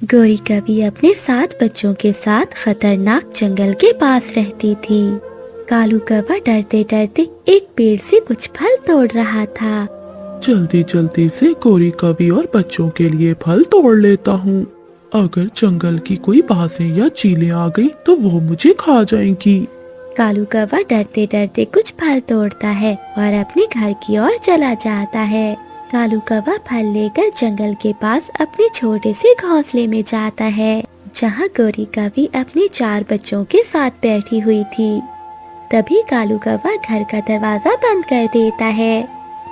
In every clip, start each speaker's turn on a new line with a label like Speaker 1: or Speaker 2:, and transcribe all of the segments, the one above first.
Speaker 1: गौरी कभी अपने 7 बच्चों के साथ खतरनाक जंगल के पास रहती थी। कालू कौवा डरते डरते एक पेड़ से कुछ फल तोड़ रहा था।
Speaker 2: जल्दी जल्दी से गोरी कवि और बच्चों के लिए फल तोड़ लेता हूँ। अगर जंगल की कोई बाजें या चीलें आ गई तो वो मुझे खा जाएंगी।
Speaker 1: कालू कौवा डरते डरते कुछ फल तोड़ता है और अपने घर की ओर चला जाता है। कालू कौवा फल लेकर जंगल के पास अपने छोटे से घोंसले में जाता है, जहाँ गौरी कवि अपने 4 बच्चों के साथ बैठी हुई थी। तभी कालू कौवा घर का दरवाजा बंद कर देता है।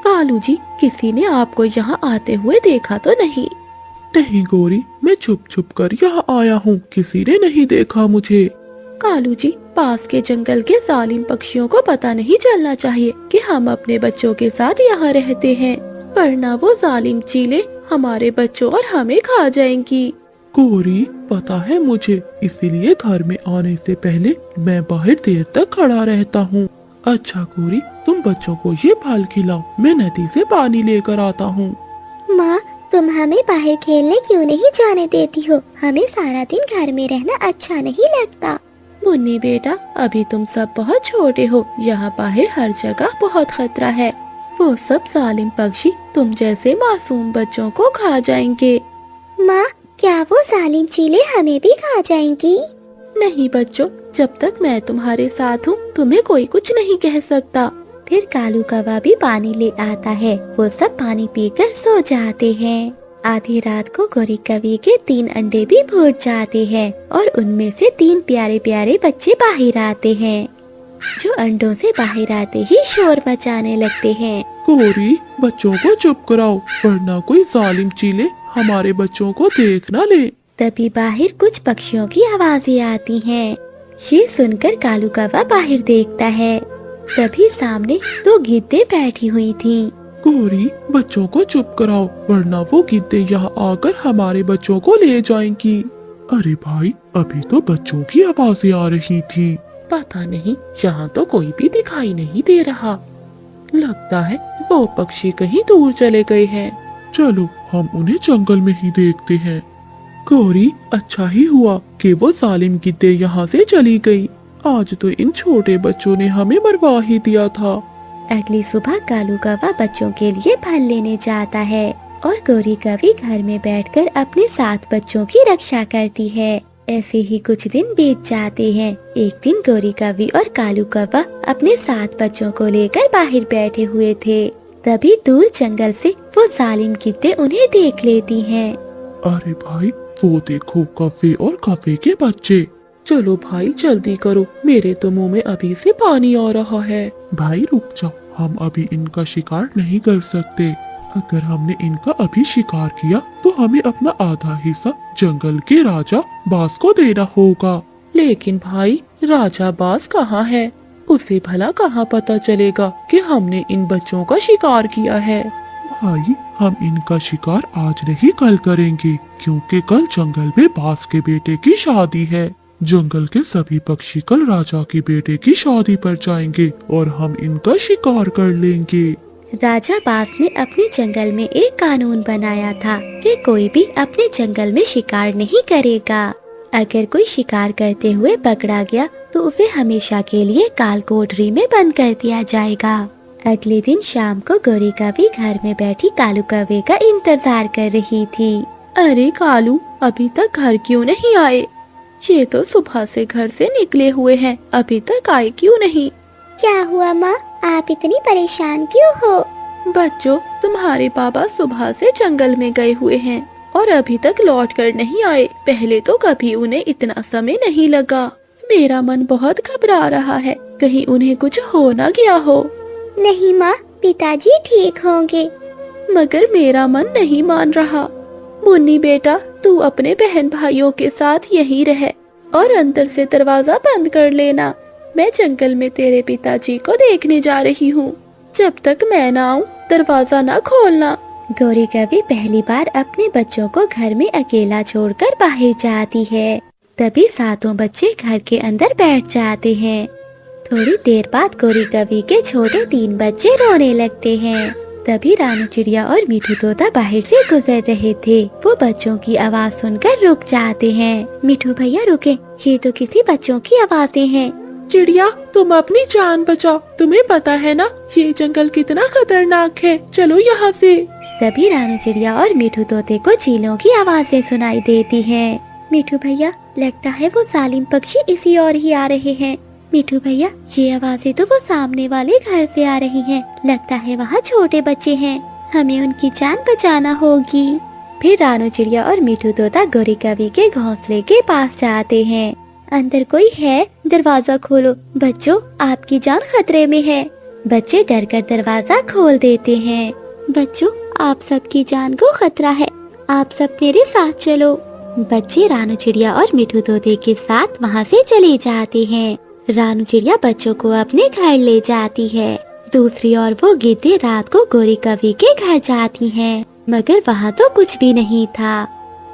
Speaker 3: कालू जी, किसी ने आपको यहाँ आते हुए देखा तो नहीं?
Speaker 2: नहीं गोरी, मैं छुप छुप कर यहाँ आया हूँ, किसी ने नहीं देखा मुझे।
Speaker 3: कालू जी, पास के जंगल के जालिम पक्षियों को पता नहीं चलना चाहिए कि हम अपने बच्चों के साथ यहाँ रहते हैं, वरना वो जालिम चीलें हमारे बच्चों और हमें खा जाएंगी।
Speaker 2: गोरी, पता है मुझे, इसीलिए घर में आने से पहले मैं बाहर देर तक खड़ा रहता हूँ। अच्छा गोरी, तुम बच्चों को ये फल खिलाओ, मैं नदी से पानी लेकर आता हूँ।
Speaker 4: माँ, तुम हमें बाहर खेलने क्यों नहीं जाने देती हो? हमें सारा दिन घर में रहना अच्छा नहीं लगता।
Speaker 3: मुन्नी बेटा, अभी तुम सब बहुत छोटे हो, यहाँ बाहर हर जगह बहुत खतरा है। वो सब जालिम पक्षी तुम जैसे मासूम बच्चों को खा जाएंगे।
Speaker 4: माँ, क्या वो जालिम चीलें हमें भी खा जाएंगी?
Speaker 3: नहीं बच्चों, जब तक मैं तुम्हारे साथ हूँ तुम्हें कोई कुछ नहीं कह सकता।
Speaker 1: फिर कालू कौवा भी पानी ले आता है। वो सब पानी पीकर सो जाते हैं। आधी रात को गौरी कवि के 3 अंडे भी फूट जाते हैं और उनमें से 3 प्यारे प्यारे बच्चे बाहर आते हैं, जो अंडों से बाहर आते ही शोर मचाने लगते हैं।
Speaker 2: गोरी, बच्चों को चुप कराओ, वरना कोई जालिम चीले हमारे बच्चों को देख न ले।
Speaker 1: तभी बाहर कुछ पक्षियों की आवाजें आती हैं। ये सुनकर कालू कौवा बाहर देखता है। तभी सामने 2 गिद्दें बैठी हुई थीं।
Speaker 2: गोरी, बच्चों को चुप कराओ, वरना वो गिद्दे यहाँ आकर हमारे बच्चों को ले जाएंगी। अरे भाई, अभी तो बच्चों की आवाजें आ रही थी।
Speaker 3: पता नहीं, यहाँ तो कोई भी दिखाई नहीं दे रहा। लगता है वो पक्षी कहीं दूर चले गए हैं।
Speaker 2: चलो हम उन्हें जंगल में ही देखते हैं। गौरी, अच्छा ही हुआ कि वो जालिम गिद्दे यहाँ से चली गई। आज तो इन छोटे बच्चों ने हमें मरवा ही दिया था।
Speaker 1: अगली सुबह कालू कौवा बच्चों के लिए फल लेने जाता है और गौरी कवि घर में बैठकर अपने 7 बच्चों की रक्षा करती है। ऐसे ही कुछ दिन बीत जाते हैं। एक दिन गौरी कवि और कालू कौवा अपने 7 बच्चों को लेकर बाहर बैठे हुए थे। तभी दूर जंगल से वो जालिम गिद्दे उन्हें देख लेती हैं।
Speaker 2: अरे भाई, वो देखो कौवे और कौवे के बच्चे।
Speaker 3: चलो भाई जल्दी करो, मेरे तो मुंह में अभी से पानी आ रहा है।
Speaker 2: भाई रुक जाओ, हम अभी इनका शिकार नहीं कर सकते। अगर हमने इनका अभी शिकार किया तो हमें अपना आधा हिस्सा जंगल के राजा बाज को देना होगा।
Speaker 3: लेकिन भाई, राजा बाज कहाँ है? उसे भला कहाँ पता चलेगा कि हमने इन बच्चों का शिकार किया है?
Speaker 2: भाई, हम इनका शिकार आज नहीं कल करेंगे, क्योंकि कल जंगल में बाज के बेटे की शादी है। जंगल के सभी पक्षी कल राजा के बेटे की शादी पर जाएंगे और हम इनका शिकार कर लेंगे।
Speaker 1: राजा बाज ने अपने जंगल में एक कानून बनाया था कि कोई भी अपने जंगल में शिकार नहीं करेगा। अगर कोई शिकार करते हुए पकड़ा गया तो उसे हमेशा के लिए काल कोठरी में बंद कर दिया जाएगा। अगले दिन शाम को गौरी कवि घर में बैठी कालू कौवे का इंतजार कर रही थी।
Speaker 3: अरे कालू, अभी तक घर क्यों नहीं आए? ये तो सुबह से घर से निकले हुए हैं, अभी तक आए क्यों नहीं?
Speaker 4: क्या हुआ माँ, आप इतनी परेशान क्यों हो?
Speaker 3: बच्चों, तुम्हारे पापा सुबह से जंगल में गए हुए हैं और अभी तक लौट कर नहीं आए। पहले तो कभी उन्हें इतना समय नहीं लगा। मेरा मन बहुत घबरा रहा है, कहीं उन्हें कुछ हो ना गया हो।
Speaker 4: नहीं माँ, पिताजी ठीक होंगे।
Speaker 3: मगर मेरा मन नहीं मान रहा। मुन्नी बेटा, तू अपने बहन भाइयों के साथ यहीं रह और अंदर से दरवाजा बंद कर लेना। मैं जंगल में तेरे पिताजी को देखने जा रही हूँ। जब तक मैं ना आऊँ दरवाजा ना खोलना।
Speaker 1: गौरी कवि पहली बार अपने बच्चों को घर में अकेला छोड़कर बाहर जाती है। तभी 7 बच्चे घर के अंदर बैठ जाते हैं। थोड़ी देर बाद गौरी कवि के छोटे 3 बच्चे रोने लगते हैं। तभी रानू चिड़िया और मीठू तोता बाहर से गुजर रहे थे। वो बच्चों की आवाज सुनकर रुक जाते हैं। मीठू भैया रुके, ये तो किसी बच्चों की आवाजें हैं।
Speaker 3: चिड़िया, तुम अपनी जान बचाओ। तुम्हें पता है ना ये जंगल कितना खतरनाक है। चलो यहाँ से।
Speaker 1: तभी रानू चिड़िया और मीठू तोते को चीलों की आवाजें सुनाई देती हैं। मीठू भैया, लगता है वो जालिम पक्षी इसी ओर ही आ रहे हैं। मीठू भैया, ये आवाजें तो वो सामने वाले घर से आ रही हैं। लगता है वहाँ छोटे बच्चे हैं, हमें उनकी जान बचाना होगी। फिर रानू चिड़िया और मीठू तोता गौरी कवि के घोंसले के पास जाते हैं। अंदर कोई है? दरवाजा खोलो। बच्चों, आपकी जान खतरे में है। बच्चे डरकर दरवाजा खोल देते हैं। बच्चों, आप सबकी जान को खतरा है, आप सब मेरे साथ चलो। बच्चे रानू चिड़िया और मीठू तोते के साथ वहाँ से चले जाते हैं। रानू चिड़िया बच्चों को अपने घर ले जाती है। दूसरी ओर वो गिद्दे रात को गौरी कवि के घर जाती हैं, मगर वहाँ तो कुछ भी नहीं था।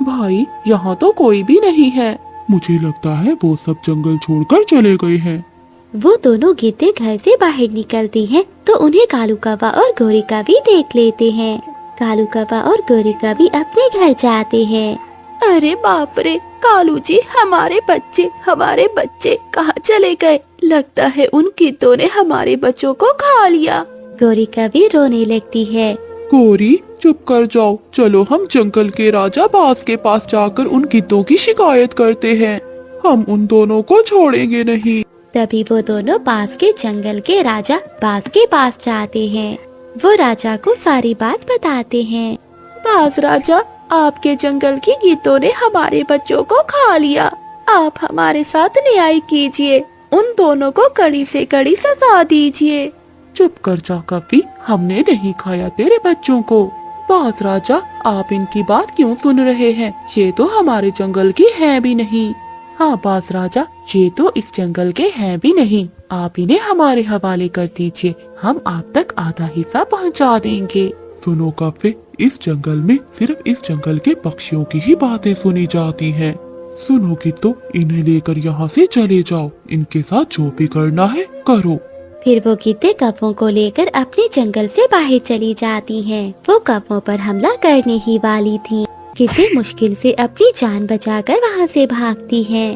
Speaker 3: भाई, यहाँ तो कोई भी नहीं है।
Speaker 2: मुझे लगता है वो सब जंगल छोड़कर चले गए हैं।
Speaker 1: वो दोनों गिद्दे घर से बाहर निकलती हैं, तो उन्हें कालू कौवा और गौरी कवि देख लेते हैं। कालू कौवा और गौरी कवि अपने घर जाते हैं।
Speaker 3: अरे बाप रे, कालू जी, हमारे बच्चे कहाँ चले गए? लगता है उन गिद्धों ने हमारे बच्चों को खा लिया।
Speaker 1: गौरी कवि रोने लगती है।
Speaker 3: गौरी, चुप कर जाओ। चलो हम जंगल के राजा बाज के पास जाकर उन गिद्धों की शिकायत करते हैं। हम उन दोनों को छोड़ेंगे नहीं।
Speaker 1: तभी वो दोनों पास के जंगल के राजा बाज के पास जाते हैं। वो राजा को सारी बात बताते हैं।
Speaker 3: बाज राजा, आपके जंगल की गिद्धों ने हमारे बच्चों को खा लिया। आप हमारे साथ न्याय कीजिए, उन दोनों को कड़ी से कड़ी सजा दीजिए। चुप कर जा कवि, हमने नहीं खाया तेरे बच्चों को। बाज राजा, आप इनकी बात क्यों सुन रहे हैं? ये तो हमारे जंगल की है भी नहीं। हाँ बाज राजा, ये तो इस जंगल के हैं भी नहीं। आप इन्हें हमारे हवाले कर दीजिए, हम आप तक आधा हिस्सा पहुँचा देंगे।
Speaker 2: सुनो काफे, इस जंगल में सिर्फ इस जंगल के पक्षियों की ही बातें सुनी जाती हैं। सुनोगी तो इन्हें लेकर यहाँ से चले जाओ, इनके साथ जो भी करना है करो।
Speaker 1: फिर वो गिद्धे कौवों को लेकर अपने जंगल से बाहर चली जाती हैं। वो कौवों पर हमला करने ही वाली थीं। गिद्धे मुश्किल से अपनी जान बचाकर वहाँ से भागती हैं।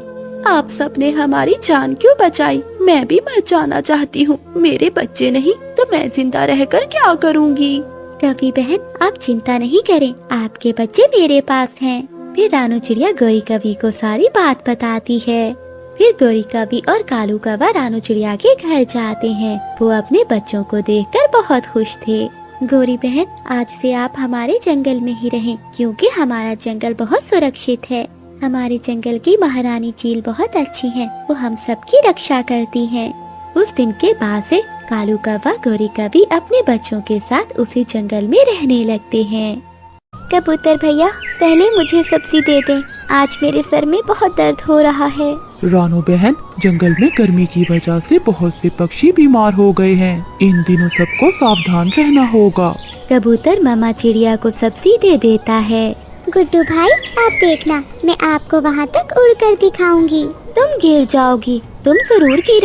Speaker 3: आप सबने हमारी जान क्यों बचाई? मैं भी मर जाना चाहती हूँ। मेरे बच्चे नहीं तो मैं जिंदा रहकर क्या करूँगी?
Speaker 1: कवि बहन, आप चिंता नहीं करें, आपके बच्चे मेरे पास हैं। फिर रानू चिड़िया गौरी कवि को सारी बात बताती है। फिर गौरी कवि और कालू कौवा रानू चिड़िया के घर जाते हैं। वो अपने बच्चों को देखकर बहुत खुश थे। गौरी बहन, आज से आप हमारे जंगल में ही रहें, क्योंकि हमारा जंगल बहुत सुरक्षित है। हमारे जंगल की महारानी चील बहुत अच्छी है, वो हम सबकी रक्षा करती हैं। उस दिन के बाद से कालू कौवा गौरी कवि अपने बच्चों के साथ उसी जंगल में रहने लगते हैं।
Speaker 4: कबूतर भैया, पहले मुझे सब्जी दे दें, आज मेरे सर में बहुत दर्द हो रहा है।
Speaker 3: रानू बहन, जंगल में गर्मी की वजह से बहुत से पक्षी बीमार हो गए हैं। इन दिनों सबको सावधान रहना होगा।
Speaker 1: कबूतर मामा चिड़िया को सब्जी दे देता है।
Speaker 4: गुड्डू भाई, आप देखना, मैं आपको वहाँ तक उड़कर दिखाऊंगी।
Speaker 1: तुम गिर जाओगी, तुम जरूर गिर